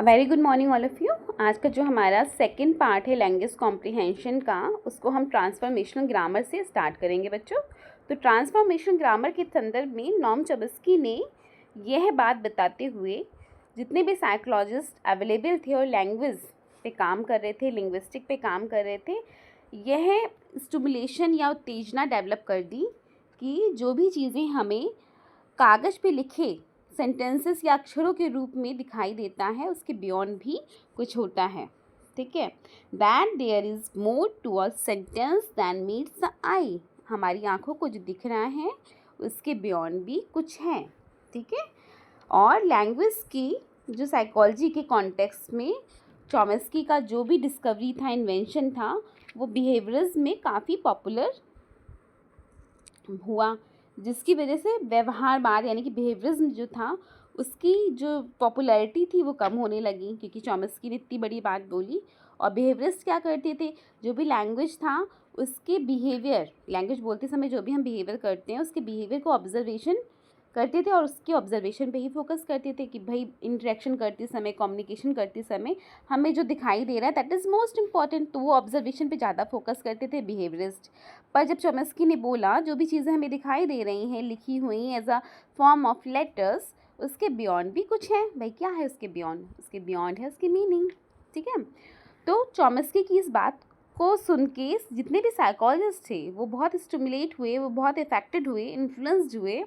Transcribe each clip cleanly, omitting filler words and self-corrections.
Very good morning all of you. आज का जो हमारा सेकंड पार्ट है लैंग्वेज कॉम्प्रिहेंशन का, उसको हम ट्रांसफॉर्मेशनल ग्रामर से स्टार्ट करेंगे बच्चों। तो ट्रांसफॉर्मेशनल ग्रामर के संदर्भ में नॉम चॉम्स्की ने यह बात बताते हुए जितने भी साइकोलॉजिस्ट अवेलेबल थे और लैंग्वेज पे काम कर रहे थे, लिंग्विस्टिक पे काम कर रहे थे, यह स्टिमुलेशन या उत्तेजना डेवलप कर दी कि जो भी चीज़ें हमें कागज़ पे लिखे सेंटेंसेस या अक्षरों के रूप में दिखाई देता है, उसके बियॉन्ड भी कुछ होता है। ठीक है, that there is more to a sentence than meets the eye. हमारी आंखों को जो दिख रहा है उसके बियॉन्ड भी कुछ है। ठीक है, और लैंग्वेज की जो साइकोलॉजी के कॉन्टेक्स्ट में चॉम्स्की का जो भी डिस्कवरी था, इन्वेंशन था, वो बिहेवियरिज्म में काफ़ी पॉपुलर हुआ, जिसकी वजह से व्यवहारवाद यानी कि बिहेवियरिज्म जो था उसकी जो पॉपुलैरिटी थी वो कम होने लगी, क्योंकि चॉम्स्की ने इतनी बड़ी बात बोली। और बिहेवियरिस्ट क्या करते थे, जो भी लैंग्वेज था उसके बिहेवियर, लैंग्वेज बोलते समय जो भी हम बिहेवियर करते हैं उसके बिहेवियर को ऑब्जर्वेशन करते थे और उसके ऑब्जर्वेशन पे ही फोकस करते थे कि भाई इंटरेक्शन करते समय, कम्युनिकेशन करते समय हमें जो दिखाई दे रहा है दैट इज़ मोस्ट इम्पॉर्टेंट, तो वो ऑब्जर्वेशन पे ज़्यादा फोकस करते थे बिहेवियरिस्ट। पर जब चॉम्स्की ने बोला जो भी चीज़ें हमें दिखाई दे रही हैं लिखी हुई as a form of letters, उसके बियॉन्ड भी कुछ है। भाई क्या है उसके बियॉन्ड? उसके बियॉन्ड है उसकी मीनिंग। ठीक है, तो चॉम्स्की की इस बात को सुन के जितने भी साइकोलॉजिस्ट थे वो बहुत स्टिमुलेट हुए, वो बहुत इफेक्टेड हुए, इन्फ्लुएंस्ड हुए,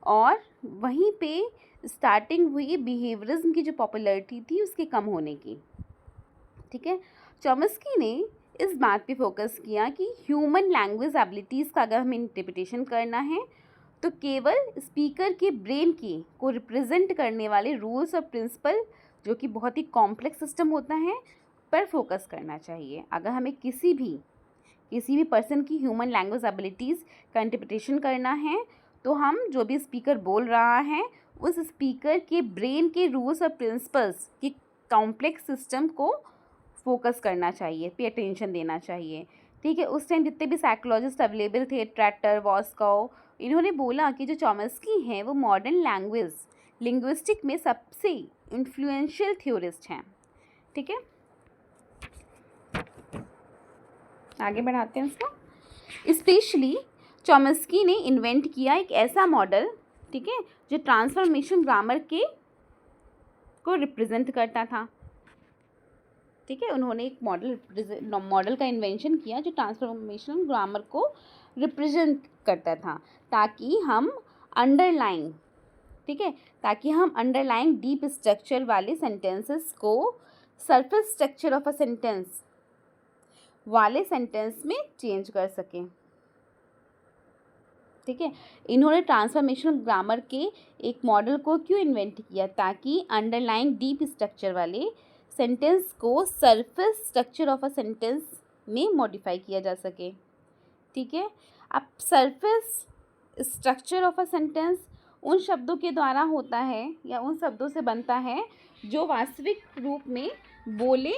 और वहीं पे स्टार्टिंग हुई बिहेवियरिज्म की जो पॉपुलैरिटी थी उसके कम होने की। ठीक है, चॉम्स्की ने इस बात पे फोकस किया कि ह्यूमन लैंग्वेज एबिलिटीज़ का अगर हमें इंटरप्रिटेशन करना है तो केवल स्पीकर के ब्रेन की को रिप्रेजेंट करने वाले रूल्स और प्रिंसिपल, जो कि बहुत ही कॉम्प्लेक्स सिस्टम होता है, पर फोकस करना चाहिए। अगर हमें किसी भी पर्सन की ह्यूमन लैंग्वेज एबिलिटीज़ का इंटरप्रिटेशन करना है तो हम जो भी स्पीकर बोल रहा है उस स्पीकर के ब्रेन के रूल्स और प्रिंसिपल्स की कॉम्प्लेक्स सिस्टम को फोकस करना चाहिए, पे अटेंशन देना चाहिए। ठीक है, उस टाइम जितने भी साइकोलॉजिस्ट अवेलेबल थे, ट्रैटर, वॉस्कोव, इन्होंने बोला कि जो चॉम्स्की हैं वो मॉडर्न लैंग्वेज लिंग्विस्टिक में सबसे इन्फ्लुएंशियल थ्योरिस्ट हैं। ठीक है, आगे बढ़ाते हैं इसको। स्पेशली चॉम्स्की ने इन्वेंट किया एक ऐसा मॉडल, ठीक है, जो ट्रांसफॉर्मेशन ग्रामर के को रिप्रेजेंट करता था। ठीक है, उन्होंने एक मॉडल का इन्वेंशन किया जो ट्रांसफॉर्मेशन ग्रामर को रिप्रेजेंट करता था, ताकि हम अंडरलाइन डीप स्ट्रक्चर वाले सेंटेंसेस को surface structure of a sentence वाले सेंटेंस में चेंज कर सकें। ठीक है, इन्होंने ट्रांसफॉर्मेशनल ग्रामर के एक मॉडल को क्यों इन्वेंट किया, ताकि अंडरलाइन डीप स्ट्रक्चर वाले सेंटेंस को surface structure of a sentence में मॉडिफाई किया जा सके। ठीक है, अब surface structure of a sentence उन शब्दों के द्वारा होता है या उन शब्दों से बनता है जो वास्तविक रूप में बोले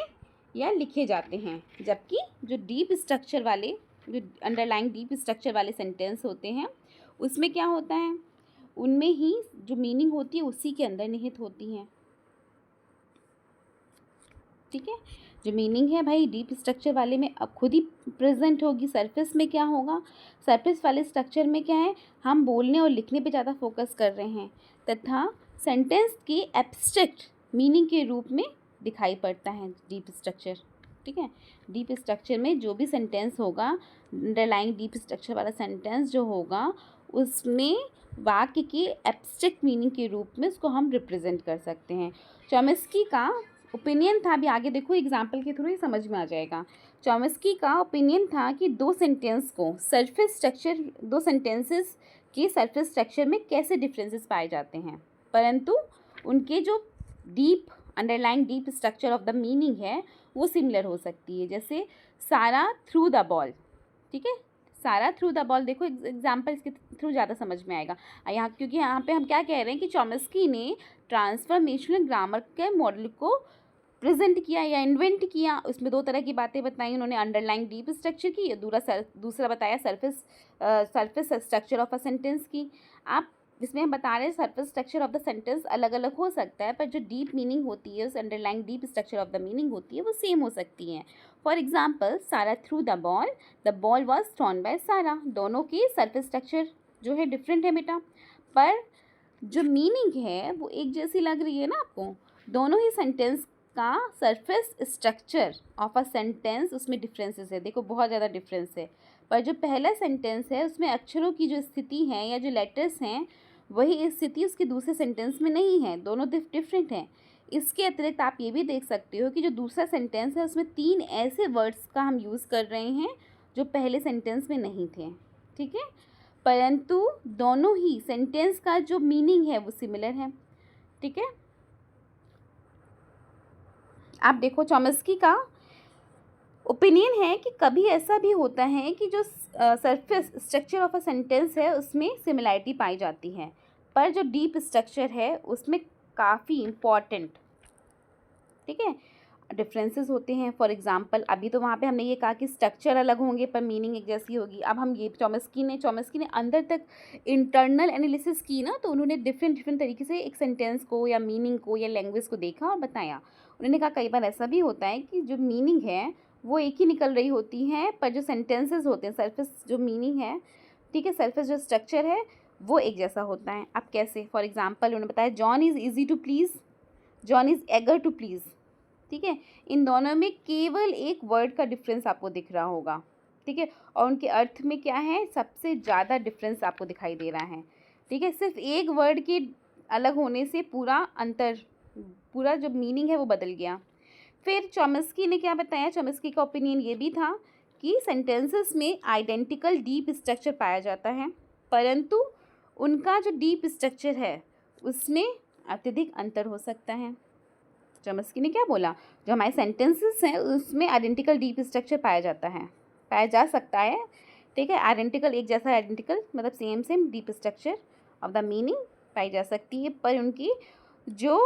या लिखे जाते हैं, जबकि जो डीप स्ट्रक्चर वाले, जो अंडरलाइंग डीप स्ट्रक्चर वाले सेंटेंस होते हैं उसमें क्या होता है, उनमें ही जो मीनिंग होती है उसी के अंदर निहित होती हैं। ठीक है, जो मीनिंग है भाई डीप स्ट्रक्चर वाले में अब खुद ही प्रेजेंट होगी, सरफेस में क्या होगा, सरफेस वाले स्ट्रक्चर में क्या है, हम बोलने और लिखने पे ज़्यादा फोकस कर रहे हैं तथा सेंटेंस के एब्स्ट्रैक्ट मीनिंग के रूप में दिखाई पड़ता है डीप स्ट्रक्चर। ठीक है, डीप स्ट्रक्चर में जो भी सेंटेंस होगा, अंडरलाइंग डीप स्ट्रक्चर वाला सेंटेंस जो होगा उसमें वाक्य के एब्स्ट्रैक्ट मीनिंग के रूप में उसको हम रिप्रेजेंट कर सकते हैं। चॉम्स्की का ओपिनियन था, अभी आगे देखो एग्जाम्पल के थ्रू ही समझ में आ जाएगा। चॉम्स्की का ओपिनियन था कि दो सेंटेंसेस के सरफेस स्ट्रक्चर में कैसे डिफरेंसेस पाए जाते हैं, परंतु उनके जो deep underlying deep structure of the meaning है वो सिमिलर हो सकती है। जैसे सारा थ्रू द बॉल, ठीक है, सारा थ्रू द बॉल, देखो एग्जाम्पल इसके थ्रू ज़्यादा समझ में आएगा यहाँ, क्योंकि यहाँ पे हम क्या कह रहे हैं कि चॉम्स्की ने ट्रांसफॉर्मेशनल ग्रामर के मॉडल को प्रेजेंट किया या इन्वेंट किया। उसमें दो तरह की बातें बताई उन्होंने, अंडरलाइंग डीप स्ट्रक्चर की, दूसरा बताया surface structure of a sentence की। आप इसमें हम बता रहे हैं surface structure of the sentence अलग अलग हो सकता है, पर जो डीप मीनिंग होती है, उस underlying deep structure of the meaning होती है, वो सेम हो सकती हैं. For example, Sarah threw the ball was thrown by Sarah. दोनों की सरफेस स्ट्रक्चर जो है डिफरेंट है बेटा, पर जो मीनिंग है वो एक जैसी लग रही है ना आपको. दोनों ही सेंटेंस का surface structure of a sentence उसमें डिफरेंसेस है. देखो बहुत ज़्यादा डिफरेंस है, पर जो पहला सेंटेंस है उसमें अक्षरों की जो स्थिति है या जो लेटर्स हैं वही स्थिति उसके दूसरे सेंटेंस में नहीं है. दोनों डिफरेंट हैं. इसके अतिरिक्त आप ये भी देख सकते हो कि जो दूसरा सेंटेंस है उसमें 3 ऐसे वर्ड्स का हम यूज़ कर रहे हैं जो पहले सेंटेंस में नहीं थे. ठीक है, परंतु दोनों ही सेंटेंस का जो मीनिंग है वो सिमिलर है. ठीक है, आप देखो चॉम्स्की का ओपिनियन है कि कभी ऐसा भी होता है कि जो surface structure of a sentence है उसमें सिमिलैरिटी पाई जाती है, पर जो डीप स्ट्रक्चर है उसमें काफ़ी इम्पॉर्टेंट, ठीक है, डिफरेंसेस होते हैं. फॉर एग्जांपल, अभी तो वहाँ पे हमने ये कहा कि स्ट्रक्चर अलग होंगे पर मीनिंग एक जैसी होगी. अब हम ये चॉम्स्की ने अंदर तक इंटरनल एनालिसिस की ना, तो उन्होंने डिफरेंट तरीके से एक सेंटेंस को या मीनिंग को या लैंग्वेज को देखा और बताया. उन्होंने कहा कई बार ऐसा भी होता है कि जो मीनिंग है वो एक ही निकल रही होती है, पर जो सेंटेंसेस होते हैं, सरफेस जो मीनिंग है, ठीक है, सरफेस जो स्ट्रक्चर है वो एक जैसा होता है. अब कैसे? फॉर एग्जाम्पल, उन्होंने बताया John is easy to please, John is eager to please. ठीक है, इन दोनों में केवल एक वर्ड का डिफरेंस आपको दिख रहा होगा. ठीक है, और उनके अर्थ में क्या है, सबसे ज़्यादा डिफरेंस आपको दिखाई दे रहा है. ठीक है, सिर्फ एक वर्ड के अलग होने से पूरा जो मीनिंग है वो बदल गया. फिर चॉम्स्की ने क्या बताया, चॉम्स्की का ओपिनियन ये भी था कि सेंटेंसेस में आइडेंटिकल डीप स्ट्रक्चर पाया जाता है, परंतु उनका जो डीप स्ट्रक्चर है उसमें अत्यधिक अंतर हो सकता है. चॉम्स्की ने क्या बोला, जो हमारे सेंटेंसेस हैं उसमें आइडेंटिकल डीप स्ट्रक्चर पाया जा सकता है. ठीक है, आइडेंटिकल एक जैसा, आइडेंटिकल मतलब same deep structure of the meaning पाई जा सकती है, पर उनकी जो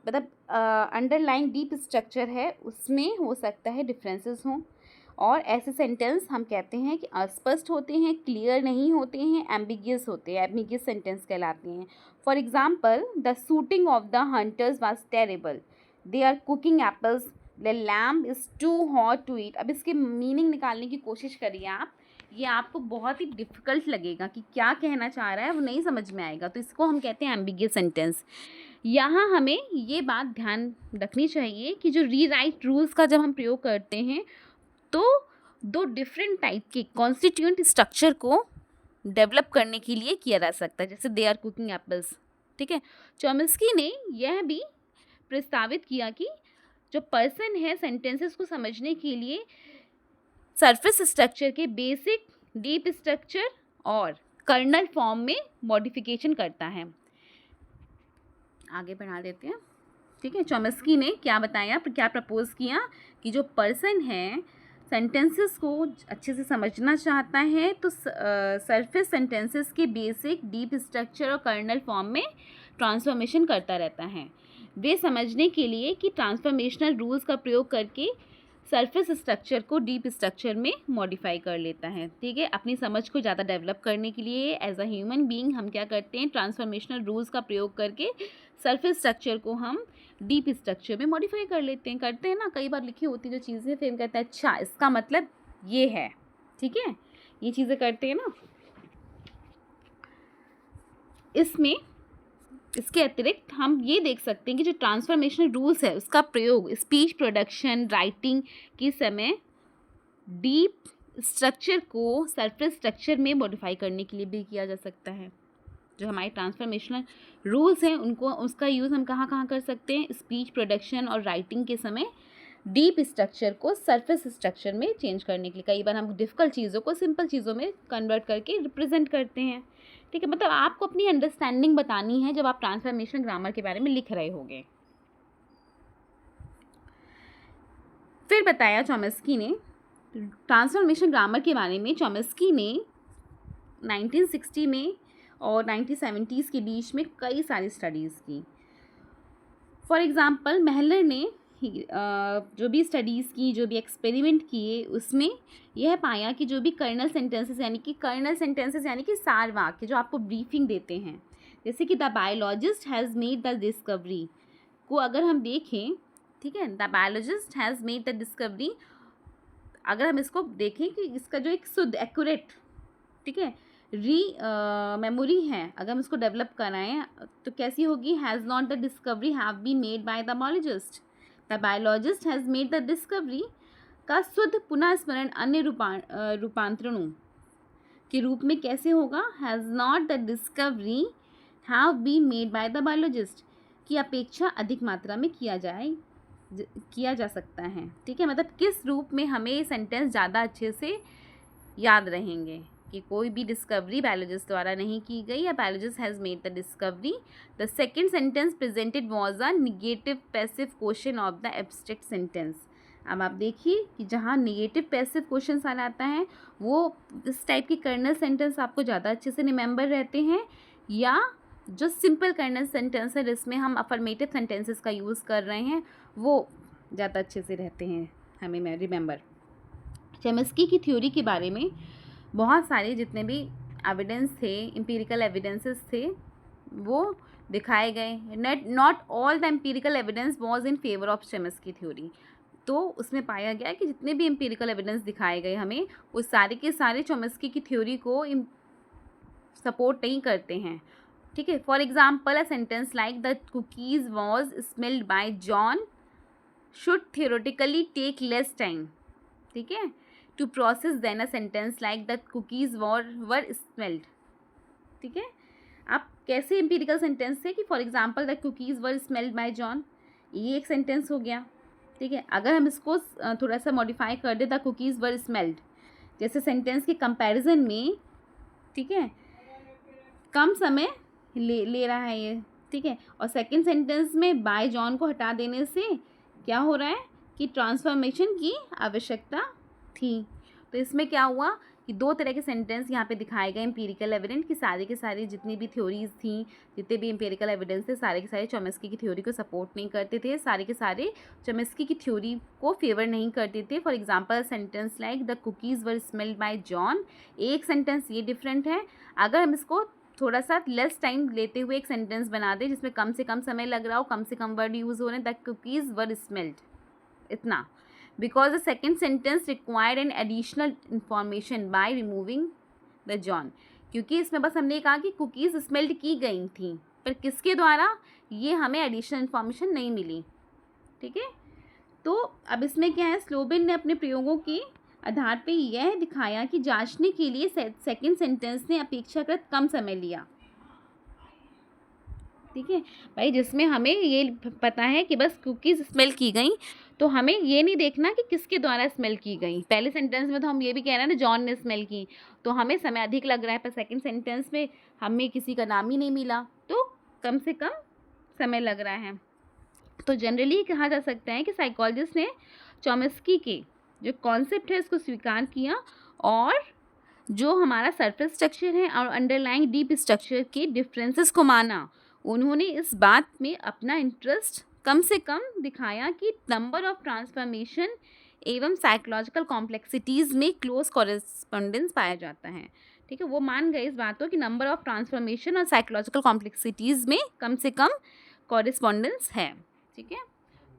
मतलब अंडरलाइंग डीप स्ट्रक्चर है उसमें हो सकता है डिफरेंसेस हों. और ऐसे सेंटेंस हम कहते हैं कि अस्पष्ट होते हैं, क्लियर नहीं होते हैं, एम्बिगियस होते हैं, एम्बिगियस सेंटेंस कहलाते हैं. For example, the shooting of the hunters was terrible, they are cooking apples, the lamb is too hot to eat. अब इसके मीनिंग निकालने की कोशिश करिए आप, ये आपको बहुत ही डिफ़िकल्ट लगेगा कि क्या कहना चाह रहा है, वो नहीं समझ में आएगा. तो इसको हम कहते हैं एम्बिगियस सेंटेंस. यहाँ हमें ये बात ध्यान रखनी चाहिए कि जो रीराइट रूल्स का जब हम प्रयोग करते हैं तो 2 डिफरेंट टाइप के कॉन्स्टिट्यूएंट स्ट्रक्चर को डेवलप करने के लिए किया जा सकता है, जैसे दे आर कुकिंग एप्पल्स. ठीक है, चॉम्स्की ने यह भी प्रस्तावित किया कि जो पर्सन है सेंटेंसेस को समझने के लिए सरफेस स्ट्रक्चर के बेसिक, डीप स्ट्रक्चर और कर्नल फॉर्म में मॉडिफिकेशन करता है. आगे बढ़ा देते हैं. ठीक है, चॉम्स्की ने क्या बताया, क्या प्रपोज किया कि जो पर्सन है सेंटेंसेस को अच्छे से समझना चाहता है तो सरफेस सेंटेंसेस के बेसिक, डीप स्ट्रक्चर और कर्नल फॉर्म में ट्रांसफॉर्मेशन करता रहता है. वे समझने के लिए कि ट्रांसफॉर्मेशनल रूल्स का प्रयोग करके सरफेस स्ट्रक्चर को डीप स्ट्रक्चर में मॉडिफाई कर लेता है. ठीक है, अपनी समझ को ज़्यादा डेवलप करने के लिए एज अ ह्यूमन बीइंग हम क्या करते हैं, ट्रांसफॉर्मेशनल रूल्स का प्रयोग करके सरफेस स्ट्रक्चर को हम डीप स्ट्रक्चर में मॉडिफाई करते हैं ना. कई बार लिखी होती जो चीज़ें फिर हम कहते हैं अच्छा इसका मतलब ये है. ठीक है, ये चीज़ें करते हैं ना. इसके अतिरिक्त हम ये देख सकते हैं कि जो ट्रांसफॉर्मेशनल रूल्स है उसका प्रयोग स्पीच प्रोडक्शन, राइटिंग के समय डीप स्ट्रक्चर को सरफेस स्ट्रक्चर में मॉडिफाई करने के लिए भी किया जा सकता है. जो हमारे ट्रांसफॉर्मेशनल रूल्स हैं उसका यूज़ हम कहाँ कर सकते हैं, स्पीच प्रोडक्शन और राइटिंग के समय डीप स्ट्रक्चर को सरफेस स्ट्रक्चर में चेंज करने के लिए. कई बार हम डिफ़िकल्ट चीज़ों को सिंपल चीज़ों में कन्वर्ट करके रिप्रेजेंट करते हैं. ठीक है, मतलब आपको अपनी अंडरस्टैंडिंग बतानी है जब आप ट्रांसफॉर्मेशन ग्रामर के बारे में लिख रहे होंगे. फिर बताया चॉम्स्की ने ट्रांसफॉर्मेशन ग्रामर के बारे में. चॉम्स्की ने 1960 में और 1970s के बीच में कई सारी स्टडीज़ की. फॉर एग्ज़ाम्पल, महलर ने जो भी स्टडीज़ की, जो भी एक्सपेरिमेंट किए, उसमें यह पाया कि जो भी कर्नल सेंटेंसेस यानी कि सार वाक्य जो आपको ब्रीफिंग देते हैं, जैसे कि the biologist has made the discovery को अगर हम देखें, ठीक है, the biologist has made the discovery, अगर हम इसको देखें कि इसका जो एक शुद्ध एक्यूरेट, ठीक है, मेमोरी है, अगर हम इसको डेवलप कराएं तो कैसी होगी, has not the discovery have been made by the biologist, the biologist has made the discovery का शुद्ध पुनः स्मरण अन्य रूपांतरणों के रूप में कैसे होगा, has not the discovery have been made by the biologist की अपेक्षा अधिक मात्रा में किया जा सकता है, ठीक है। मतलब किस रूप में हमें सेंटेंस ज़्यादा अच्छे से याद रहेंगे कि कोई भी डिस्कवरी बायोलॉजिस्ट द्वारा नहीं की गई, या biologist has made the discovery. The second sentence presented was a negative passive question of the abstract sentence. अब आप देखिए कि जहाँ निगेटिव पैसिव क्वेश्चन आ जाता है, वो इस टाइप की कर्नल सेंटेंस आपको ज़्यादा अच्छे से रिमेंबर रहते हैं, या जो सिंपल कर्नल सेंटेंस है जिसमें हम अफर्मेटिव सेंटेंसेस का यूज़ कर रहे हैं, वो ज़्यादा अच्छे से रहते हैं हमें रिमेंबर। चॉम्स्की की थ्योरी के बारे में बहुत सारे जितने भी एविडेंस थे, एम्पिरिकल एविडेंसेस थे, वो दिखाए गए। Not all the empirical evidence was in favour of Chomsky theory. तो उसमें पाया गया कि जितने भी एम्पिरिकल एविडेंस दिखाए गए हमें, वो सारे के सारे चॉम्स्की की थ्योरी को सपोर्ट नहीं करते हैं, ठीक है। For example, a sentence like the cookies was smelled by John should theoretically take less time, ठीक है, to process than a sentence like the cookies were smelled, ठीक है। आप कैसे एम्पिरिकल सेंटेंस है कि for example the cookies were smelled by John, ये एक सेंटेंस हो गया, ठीक है। अगर हम इसको थोड़ा सा मॉडिफाई कर दे, द कुकीज़ वर स्मेल्ड जैसे सेंटेंस के कंपैरिजन में, ठीक है, कम समय ले रहा है ये, ठीक है। और सेकंड सेंटेंस में बाय जॉन को हटा देने से क्या हो रहा है कि ट्रांसफॉर्मेशन की आवश्यकता थी। तो इसमें क्या हुआ कि दो तरह के सेंटेंस यहाँ पे दिखाए गए एम्पिरिकल एविडेंस कि सारे के सारे जितनी भी थ्योरीज थी, जितने भी एम्पिरिकल एविडेंस थे, सारे के सारे चॉम्स्की की थ्योरी को सपोर्ट नहीं करते थे, सारे के सारे चॉम्स्की की थ्योरी को फेवर नहीं करते थे। For example, sentence like the cookies were smelled by John, एक सेंटेंस ये डिफरेंट है। अगर हम इसको थोड़ा सा लेस टाइम लेते हुए एक सेंटेंस बना दें जिसमें कम से कम समय लग रहा हो, कम से कम वर्ड यूज़ हो रहे हैं, द कुकीज़ वर स्मेल्ड, इतना, because the second sentence required an additional information by removing the John, क्योंकि इसमें बस हमने कहा कि कुकीज़ स्मेल्ड की गई थी, पर किसके द्वारा, ये हमें एडिशनल इन्फॉर्मेशन नहीं मिली, ठीक है। तो अब इसमें क्या है, स्लोबिन ने अपने प्रयोगों के आधार पे यह दिखाया कि जांचने के लिए सेकंड सेंटेंस ने अपेक्षाकृत कम समय लिया, ठीक है भाई, जिसमें हमें ये पता है कि बस कुकीज़ स्मेल की गई, तो हमें ये नहीं देखना कि किसके द्वारा स्मेल की गई। पहले सेंटेंस में तो हम ये भी कह रहे हैं ना, जॉन ने स्मेल की, तो हमें समय अधिक लग रहा है, पर सेकंड सेंटेंस में हमें किसी का नाम ही नहीं मिला, तो कम से कम समय लग रहा है। तो जनरली कहा जा सकता है कि साइकोलॉजिस्ट ने चॉम्स्की के जो कॉन्सेप्ट है इसको स्वीकार किया, और जो हमारा सरफेस स्ट्रक्चर है और अंडरलाइंग डीप स्ट्रक्चर के डिफरेंसेस को माना। उन्होंने इस बात में अपना इंटरेस्ट कम से कम दिखाया कि नंबर ऑफ ट्रांसफॉर्मेशन एवं साइकोलॉजिकल कॉम्प्लेक्सिटीज़ में क्लोज कॉरेस्पॉन्डेंस पाया जाता है, ठीक है। वो मान गए इस बात को कि नंबर ऑफ ट्रांसफॉर्मेशन और साइकोलॉजिकल कॉम्प्लेक्सिटीज़ में कम से कम कॉरेस्पॉन्डेंस है, ठीक है।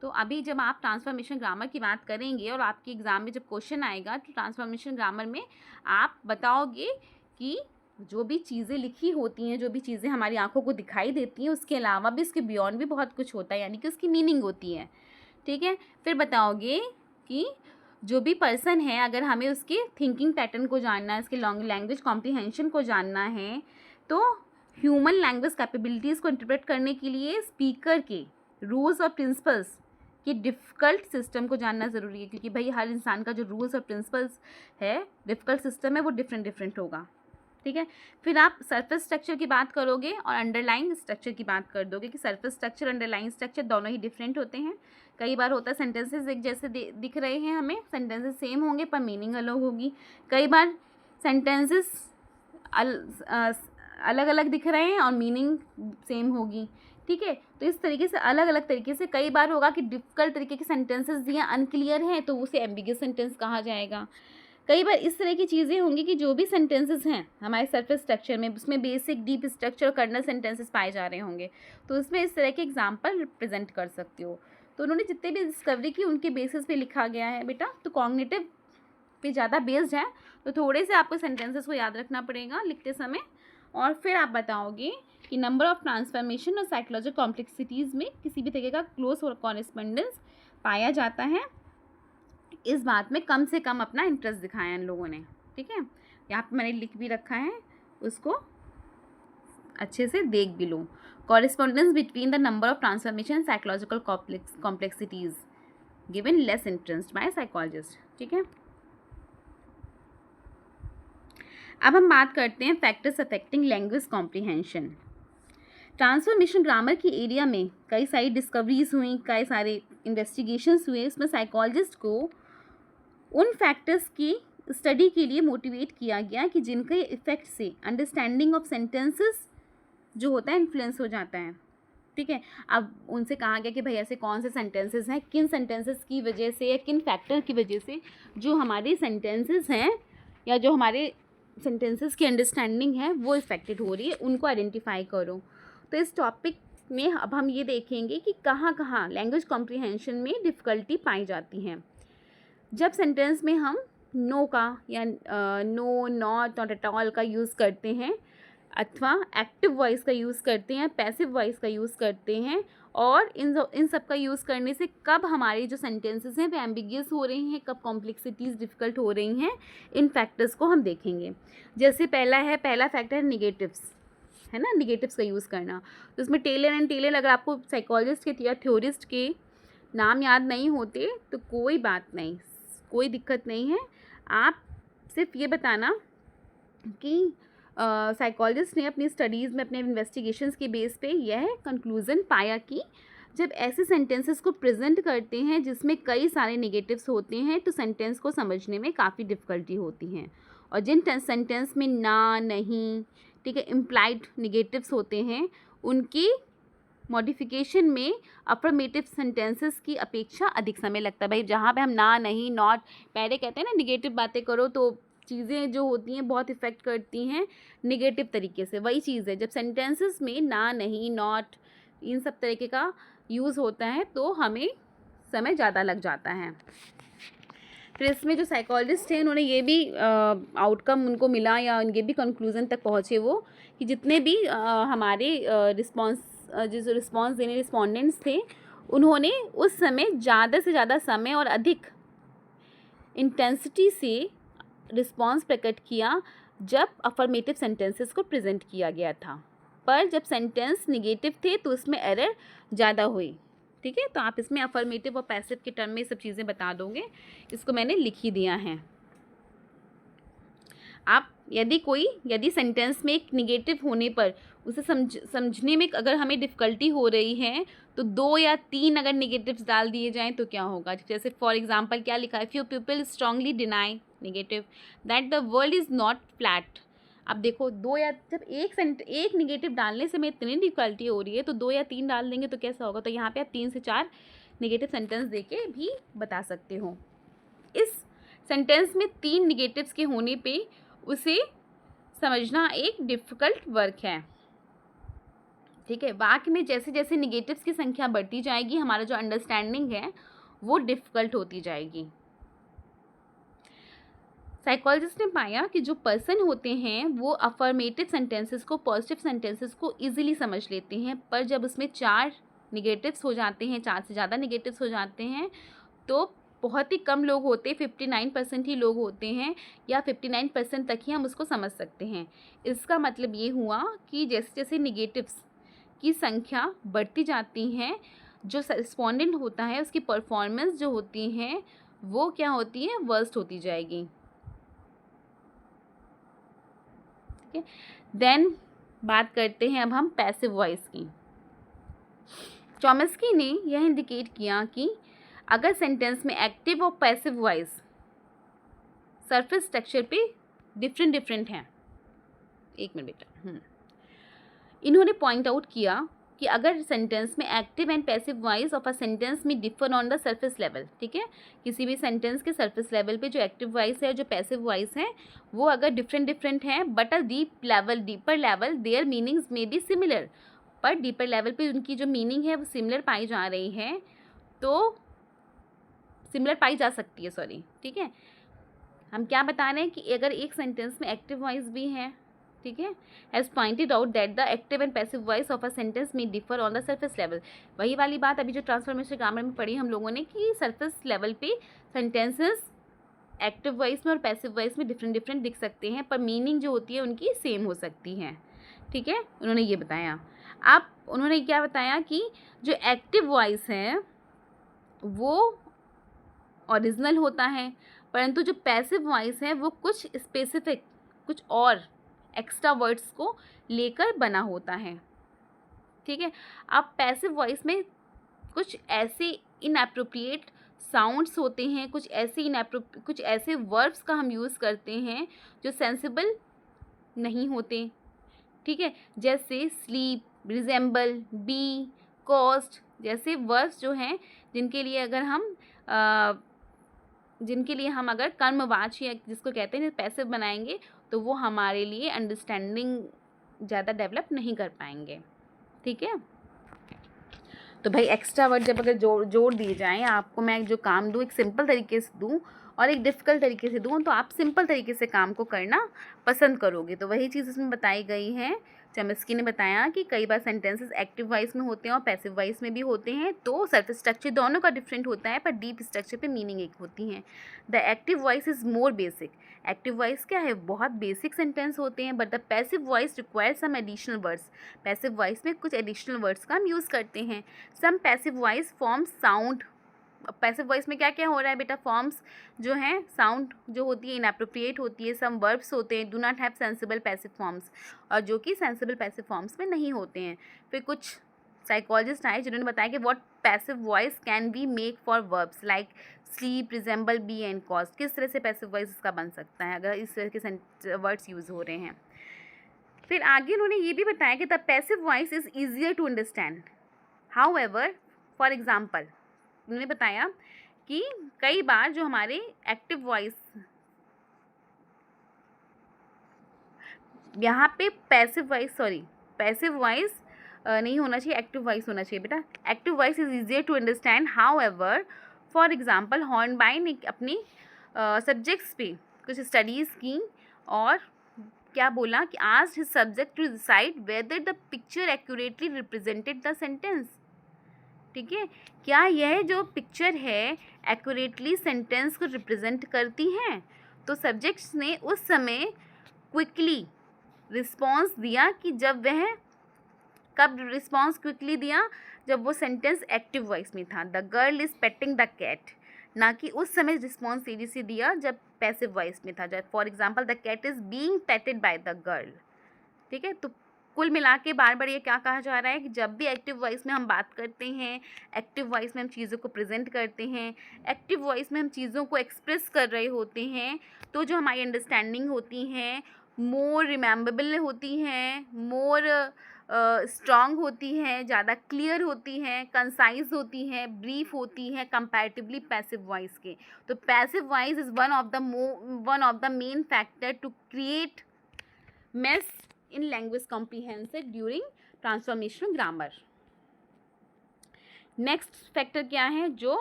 तो अभी जब आप ट्रांसफॉर्मेशन ग्रामर की बात करेंगे और आपके एग्ज़ाम में जब क्वेश्चन आएगा, तो ट्रांसफॉर्मेशन ग्रामर में आप बताओगे कि जो भी चीज़ें लिखी होती हैं, जो भी चीज़ें हमारी आंखों को दिखाई देती हैं, उसके अलावा भी इसके बियॉन्ड भी बहुत कुछ होता है, यानी कि उसकी मीनिंग होती है, ठीक है। फिर बताओगे कि जो भी पर्सन है, अगर हमें उसके थिंकिंग पैटर्न को जानना है, उसके लैंग्वेज कॉम्प्रीहेंशन को जानना है, तो ह्यूमन लैंग्वेज कैपेबिलिटीज़ को इंटरप्रेट करने के लिए स्पीकर के रूल्स और प्रिंसिपल्स कि डिफ़िकल्ट सिस्टम को जानना ज़रूरी है, क्योंकि भाई हर इंसान का जो रूल्स और प्रिंसिपल्स है, डिफ़िकल्ट सिस्टम है, वो डिफरेंट होगा, ठीक है। फिर आप सरफेस स्ट्रक्चर की बात करोगे और अंडरलाइंग स्ट्रक्चर की बात कर दोगे कि सरफेस स्ट्रक्चर, अंडरलाइंग स्ट्रक्चर दोनों ही डिफरेंट होते हैं। कई बार होता है सेंटेंसेस एक जैसे दिख रहे हैं हमें, सेंटेंसेस सेम होंगे पर मीनिंग अलग होगी। कई बार सेंटेंसेस अलग अलग दिख रहे हैं और मीनिंग सेम होगी। ठीक है। तो इस तरीके से अलग अलग तरीके से कई बार होगा कि डिफ़िकल्ट तरीके के सेंटेंसेस दिए अनक्लियर हैं तो उसे एम्बिगुअस सेंटेंस कहा जाएगा। कई बार इस तरह की चीज़ें होंगी कि जो भी सेंटेंसेस हैं हमारे सरफेस स्ट्रक्चर में, उसमें बेसिक, डीप स्ट्रक्चर और कर्नल सेंटेंसेस पाए जा रहे होंगे, तो उसमें इस तरह के एग्जाम्पल रिप्रेजेंट कर सकते हो। तो उन्होंने जितने भी डिस्कवरी की उनके बेसिस पे लिखा गया है बेटा, तो कॉग्निटिव पे ज़्यादा बेस्ड है, तो थोड़े से आपको सेंटेंसेस को याद रखना पड़ेगा लिखते समय, और फिर आप बताओगे कि नंबर ऑफ ट्रांसफॉर्मेशन और साइकोलॉजिकल कॉम्प्लेक्सिटीज़ में किसी भी तरीके का क्लोज और कॉरेस्पॉन्डेंस पाया जाता है। इस बात में कम से कम अपना इंटरेस्ट दिखाया इन लोगों ने, ठीक है। यहाँ पे मैंने लिख भी रखा है, उसको अच्छे से देख भी लो। Correspondence between the number of transformation psychological complexities given less interest by psychologist, ठीक है। अब हम बात करते हैं factors affecting language comprehension. Transformation grammar की एरिया में कई सारी डिस्कवरीज हुई, कई सारे इन्वेस्टिगेशंस हुए। इसमें साइकोलॉजिस्ट को उन फैक्टर्स की स्टडी के लिए मोटिवेट किया गया कि जिनके इफ़ेक्ट से अंडरस्टैंडिंग ऑफ सेंटेंसेस जो होता है इन्फ्लुएंस हो जाता है, ठीक है। अब उनसे कहा गया कि भाई ऐसे कौन से सेंटेंसेस हैं, किन सेंटेंसेस की वजह से या किन फैक्टर की वजह से जो हमारे सेंटेंसेस हैं या जो हमारे सेंटेंसेस की अंडरस्टैंडिंग है वो इफेक्टेड हो रही है, उनको आइडेंटिफाई करो। तो इस टॉपिक में अब हम ये देखेंगे कि कहाँ कहाँ लैंग्वेज कॉम्प्रिहेंशन में डिफ़िकल्टी पाई जाती हैं। जब सेंटेंस में हम नो का या no, not, not at all का यूज़ करते हैं, अथवा एक्टिव वॉइस का यूज़ करते हैं, पैसिव वॉइस का यूज़ करते हैं, और इन सब का यूज़ करने से कब हमारे जो सेंटेंसेस हैं वे एम्बिगियस हो रही हैं, कब कॉम्प्लेक्सिटीज़ डिफ़िकल्ट हो रही हैं, इन फैक्टर्स को हम देखेंगे। जैसे पहला फैक्टर है निगेटिव्स, है ना, निगेटिव्स का यूज़ करना। तो इसमें टेलर एंड टेलर, अगर आपको साइकोलॉजिस्ट के या थ्योरिस्ट के नाम याद नहीं होते तो कोई बात नहीं, कोई दिक्कत नहीं है। आप सिर्फ ये बताना कि साइकोलॉजिस्ट ने अपनी स्टडीज़ में, अपने इन्वेस्टिगेशंस के बेस पे यह कंक्लूज़न पाया कि जब ऐसे सेंटेंसेस को प्रेजेंट करते हैं जिसमें कई सारे नेगेटिव्स होते हैं तो सेंटेंस को समझने में काफ़ी डिफ़िकल्टी होती हैं। और जिन सेंटेंस में ना, नहीं, ठीक है, इम्प्लाइड नेगेटिव्स होते हैं, उनकी मॉडिफिकेशन में अफर्मेटिव सेंटेंसेस की अपेक्षा अधिक समय लगता है। भाई जहाँ पे हम ना, नहीं, नॉट पहले कहते हैं ना, निगेटिव बातें करो तो चीज़ें जो होती हैं बहुत इफ़ेक्ट करती हैं निगेटिव तरीके से, वही चीज़ है जब सेंटेंसेस में ना, नहीं, नॉट, इन सब तरीके का यूज़ होता है तो हमें समय ज़्यादा लग जाता है। फिर इसमें जो साइकोलॉजिस्ट हैं उन्होंने ये भी आउटकम उनको मिला या ये भी कंक्लूज़न तक पहुँचे वो कि जितने भी हमारे जो रिस्पॉन्स देने रिस्पोंडेंट्स थे, उन्होंने उस समय ज़्यादा से ज़्यादा समय और अधिक इंटेंसिटी से रिस्पॉन्स प्रकट किया जब अफर्मेटिव सेंटेंसेस को प्रेजेंट किया गया था, पर जब सेंटेंस निगेटिव थे तो उसमें एरर ज़्यादा हुई, ठीक है। तो आप इसमें अफर्मेटिव और पैसिव के टर्म में सब चीज़ें बता दोगे, इसको मैंने लिख ही दिया है। आप यदि सेंटेंस में एक निगेटिव होने पर उसे समझने में अगर हमें डिफ़िकल्टी हो रही है तो 2 या 3 अगर निगेटिव्स डाल दिए जाएं तो क्या होगा। जैसे फॉर एग्जांपल क्या लिखा है, few people strongly deny negative that the world is not flat. अब देखो जब एक निगेटिव डालने से में इतनी डिफ़िकल्टी हो रही है तो 2 या 3 डाल देंगे तो कैसा होगा। तो यहाँ पे आप 3 से 4 निगेटिव सेंटेंस देके भी बता सकते हो। इस सेंटेंस में 3 निगेटिव्स के होने पे उसे समझना एक डिफ़िकल्ट वर्क है, ठीक है। वाक्य में जैसे जैसे निगेटिव्स की संख्या बढ़ती जाएगी हमारा जो अंडरस्टैंडिंग है वो डिफ़िकल्ट होती जाएगी। साइकोलॉजिस्ट ने पाया कि जो पर्सन होते हैं वो अफर्मेटिव सेंटेंसेस को, पॉजिटिव सेंटेंसेस को इजीली समझ लेते हैं, पर जब उसमें 4 निगेटिव्स हो जाते हैं, 4 से ज़्यादा निगेटिव्स हो जाते हैं तो बहुत ही कम लोग होते, 59% ही लोग होते हैं या 59% तक ही हम उसको समझ सकते हैं। इसका मतलब ये हुआ कि जैसे जैसे निगेटिव्स की संख्या बढ़ती जाती हैं, जो रिस्पोंडेंट होता है उसकी परफॉर्मेंस जो होती हैं वो क्या होती है, वर्स्ट होती जाएगी, ठीक है। देन बात करते हैं अब हम पैसिव वॉइस की। चॉम्स्की ने यह इंडिकेट किया कि अगर सेंटेंस में एक्टिव और पैसिव वॉइस सरफेस स्ट्रक्चर पे डिफरेंट हैं, एक मिनट बेटा, इन्होंने पॉइंट आउट किया कि अगर सेंटेंस में active and passive voice of a sentence में differ on the surface level, ठीक है, किसी भी सेंटेंस के सरफेस लेवल पे जो एक्टिव वॉइस है और जो पैसिव वॉइस है वो अगर डिफरेंट है but a deeper level there meanings में बी सिमिलर, पर डीपर लेवल पे उनकी जो मीनिंग है वो सिमिलर पाई जा रही है, तो सिमिलर पाई जा सकती है, सॉरी, ठीक है। हम क्या बता रहे हैं कि अगर एक सेंटेंस में एक्टिव वॉइस भी है, ठीक है, has pointed out that the active and passive voice of a sentence में differ on the surface level. वही वाली बात अभी जो ट्रांसफॉर्मेशन ग्रामर में पढ़ी हम लोगों ने कि सरफेस लेवल पे सेंटेंसेस एक्टिव वॉइस में और पैसिव वॉइस में डिफरेंट दिख सकते हैं, पर मीनिंग जो होती है उनकी सेम हो सकती है, ठीक है, उन्होंने ये बताया। अब उन्होंने क्या बताया कि जो एक्टिव वॉइस है वो ओरिजिनल होता है, परंतु जो पैसिव वॉइस है वो कुछ स्पेसिफिक, कुछ और एक्स्ट्रा वर्ड्स को लेकर बना होता है, ठीक है। अब पैसिव वॉइस में कुछ ऐसे इनएप्रोप्रिएट साउंड्स होते हैं, कुछ ऐसे वर्ब्स का हम यूज़ करते हैं जो सेंसिबल नहीं होते, ठीक है, जैसे स्लीप, रिजेंबल, बी, कॉस्ट जैसे वर्ब्स जो हैं जिनके लिए हम अगर कर्मवाची या जिसको कहते हैं पैसिव बनाएंगे तो वो हमारे लिए अंडरस्टैंडिंग ज़्यादा डेवलप नहीं कर पाएंगे, ठीक है। तो भाई एक्स्ट्रा वर्ड जब अगर जोड़ दिए जाएँ, आपको मैं जो काम दूँ एक सिंपल तरीके से दूँ और एक डिफ़िकल्ट तरीके से दूँ, तो आप सिंपल तरीके से काम को करना पसंद करोगे। तो वही चीज़ इसमें बताई गई है। चॉम्स्की ने बताया कि कई बार सेंटेंसेस एक्टिव वॉइस में होते हैं और पैसिव वॉइस में भी होते हैं, तो सरफेस स्ट्रक्चर दोनों का डिफरेंट होता है, पर डीप स्ट्रक्चर पे मीनिंग एक होती है। The active voice is more basic. Active voice क्या है, बहुत बेसिक सेंटेंस होते हैं, but the passive voice require some additional words. Passive voice में कुछ एडिशनल वर्ड्स का हम यूज़ करते हैं। Some passive voice forms sound. Passive voice में क्या क्या हो रहा है बेटा, फॉर्म्स जो हैं, साउंड जो होती है इनएप्रोप्रिएट होती है, सम वर्ब्स होते हैं do not have sensible passive forms, और जो कि सेंसिबल पैसिव फॉर्म्स में नहीं होते हैं। फिर कुछ साइकोलॉजिस्ट आए जिन्होंने बताया कि what passive voice can be make for verbs like sleep, resemble, be and cause. किस तरह से पैसिव वॉइस इसका बन सकता है अगर इस तरह के वर्ड्स यूज़ हो रहे हैं। फिर आगे उन्होंने ये भी बताया कि the passive voice is easier to understand. However, for example, उन्होंने बताया कि कई बार जो हमारे एक्टिव वॉइस, यहाँ पे पैसिव वॉइस नहीं होना चाहिए, एक्टिव वॉइस होना चाहिए बेटा। Active voice is easier to understand. However, for example, Hornby ने अपनी सब्जेक्ट्स पे कुछ स्टडीज़ की और क्या बोला कि asked his subject to decide whether the picture accurately represented the sentence, ठीक है, क्या यह जो पिक्चर है एक्यूरेटली सेंटेंस को रिप्रेजेंट करती है। तो सब्जेक्ट्स ने उस समय क्विकली रिस्पॉन्स दिया कि कब रिस्पॉन्स क्विकली दिया, जब वो सेंटेंस एक्टिव वॉइस में था, the girl is petting the cat, ना कि उस समय रिस्पॉन्स तेजी से दिया जब पैसिव वॉइस में था, जब for example the cat is being petted by the girl, ठीक है। तो कुल मिला के बार बार ये क्या कहा जा रहा है कि जब भी एक्टिव वॉइस में हम बात करते हैं, एक्टिव वॉइस में हम चीज़ों को प्रेजेंट करते हैं, एक्टिव वॉइस में हम चीज़ों को एक्सप्रेस कर रहे होते हैं, तो जो हमारी अंडरस्टैंडिंग होती हैं मोर रिमेम्बेबल होती हैं, मोर स्ट्रॉन्ग होती हैं, ज़्यादा क्लियर होती हैं, कंसाइज होती हैं, ब्रीफ होती हैं कंपैरेटिवली पैसिव वॉइस के। तो passive voice is one of the main factor to create mess in language comprehension during transformational grammar. Next factor क्या है जो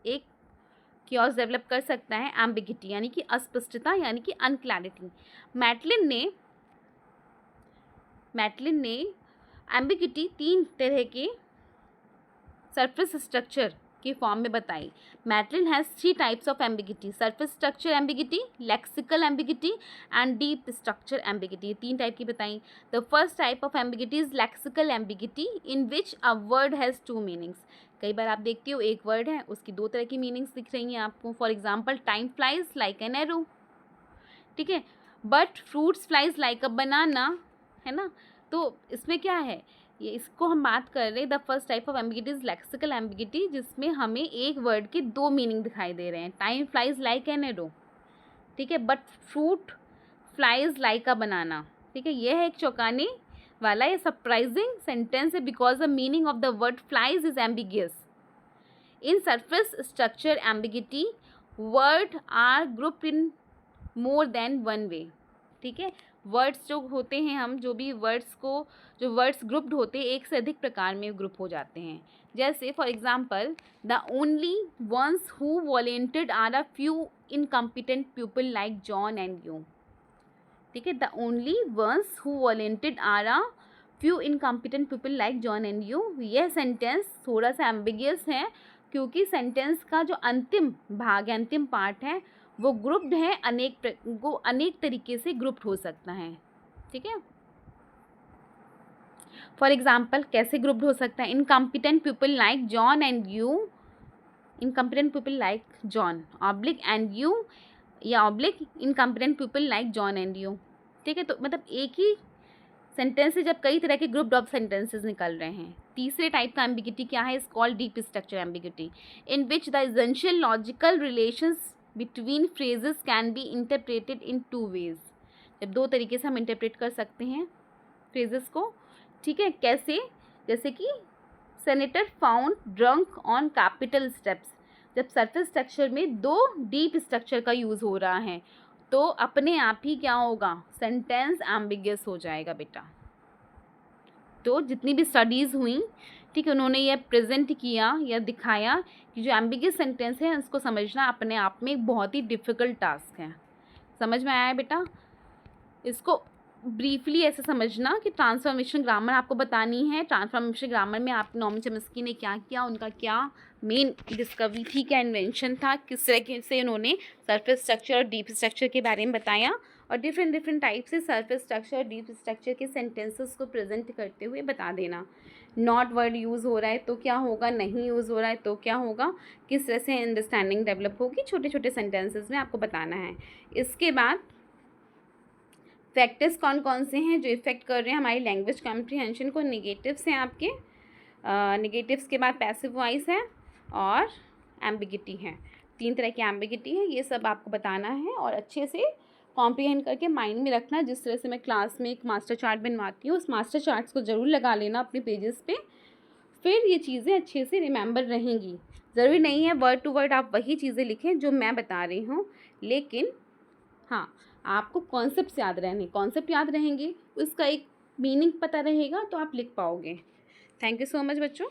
एक क्योस डेवलप कर सकता है, एम्बिगिटी यानी कि अस्पष्टता यानी कि अनक्लैरिटी। मैटलिन ने एम्बिगिटी 3 तरह के सरफेस स्ट्रक्चर के फॉर्म में बताई। Matlin has 3 types of ambiguity, surface structure ambiguity, lexical ambiguity and deep structure ambiguity. 3 type की बताई। The first type of ambiguity is lexical ambiguity in which a word has 2 meanings. कई बार आप देखते हो एक वर्ड है उसकी 2 तरह की मीनिंग्स दिख रही हैं आपको। For example, time flies like an arrow, ठीक है, but fruits flies like a banana, है ना। तो इसमें क्या है, ये इसको हम बात कर रहे हैं the first type of ambiguity is lexical ambiguity, जिसमें हमें एक वर्ड के 2 मीनिंग दिखाई दे रहे हैं। Time flies like an arrow, ठीक है, but fruit flies like a banana, ठीक है। यह है एक चौंकाने वाला ये सरप्राइजिंग सेंटेंस है because the meaning of the word flies is ambiguous. In surface structure ambiguity word are group in more than one way. ठीक है, वर्ड्स जो होते हैं, हम जो भी वर्ड्स ग्रुप्ड होते हैं एक से अधिक प्रकार में ग्रुप हो जाते हैं. जैसे for example, the only ones who volunteered are a few incompetent people like John and you. ठीक है, the only ones who volunteered are a few incompetent people like John and you. यह sentence थोड़ा सा ambiguous है क्योंकि sentence का जो अंतिम भाग है, अंतिम पार्ट है, वो ग्रुप्ड है, अनेक तरीके से ग्रुप्ड हो सकता है. ठीक है, फॉर एग्जाम्पल कैसे ग्रुप्ड हो सकता है? Incompetent people like John and you, incompetent people like John oblique and you, या oblique incompetent people like John and you. ठीक है, तो मतलब एक ही सेंटेंस से जब कई तरह के ग्रुप्ड ऑफ सेंटेंसेस निकल रहे हैं. तीसरे टाइप का एम्बिगिटी क्या है? Is called deep structure ambiguity, in which the essential logical relations between phrases can be interpreted in two ways. जब दो तरीके से हम इंटरप्रेट कर सकते हैं फ्रेजेस को. ठीक है, कैसे? जैसे कि senator found drunk on capital steps. जब सरफेस स्ट्रक्चर में दो डीप स्ट्रक्चर का यूज़ हो रहा है तो अपने आप ही क्या होगा? सेंटेंस एम्बिगियस हो जाएगा बेटा. तो जितनी भी स्टडीज़ हुई, ठीक है, उन्होंने ये प्रेजेंट किया या दिखाया कि जो एम्बिगियस सेंटेंस है उसको समझना अपने आप में एक बहुत ही डिफ़िकल्ट टास्क है. समझ में आया बेटा? इसको ब्रीफली ऐसे समझना कि ट्रांसफॉर्मेशन ग्रामर आपको बतानी है. ट्रांसफॉर्मेशन ग्रामर में आप नॉर्मन चॉम्स्की ने क्या किया, उनका क्या मेन डिस्कवरी थी, क्या इन्वेंशन था, किस तरह से उन्होंने सरफेस स्ट्रक्चर और डीप स्ट्रक्चर के बारे में बताया, और डिफरेंट टाइप से सरफेस स्ट्रक्चर डीप स्ट्रक्चर के सेंटेंसेस को प्रेजेंट करते हुए बता देना. नॉट वर्ड यूज़ हो रहा है तो क्या होगा, नहीं यूज़ हो रहा है तो क्या होगा, किस तरह से अंडरस्टैंडिंग डेवलप होगी, छोटे छोटे सेंटेंसेस में आपको बताना है. इसके बाद फैक्टर्स कौन कौन से हैं जो इफ़ेक्ट कर रहे हैं हमारी लैंग्वेज कॉम्प्रिहेंशन को? नेगेटिव्स हैं आपके. नेगेटिव्स के बाद पैसिव वॉइस है और एम्बिगिटी है. 3 तरह की एम्बिगिटी है. ये सब आपको बताना है और अच्छे से कॉम्प्रिहेंड करके माइंड में रखना. जिस तरह से मैं क्लास में एक मास्टर चार्ट बनवाती हूँ, उस मास्टर चार्ट्स को ज़रूर लगा लेना अपने पेजेस पे. फिर ये चीज़ें अच्छे से रिमेंबर रहेंगी. ज़रूरी नहीं है वर्ड टू वर्ड आप वही चीज़ें लिखें जो मैं बता रही हूँ, लेकिन हाँ, आपको कॉन्सेप्ट याद रहेंगे, उसका एक मीनिंग पता रहेगा तो आप लिख पाओगे. थैंक यू सो मच बच्चों.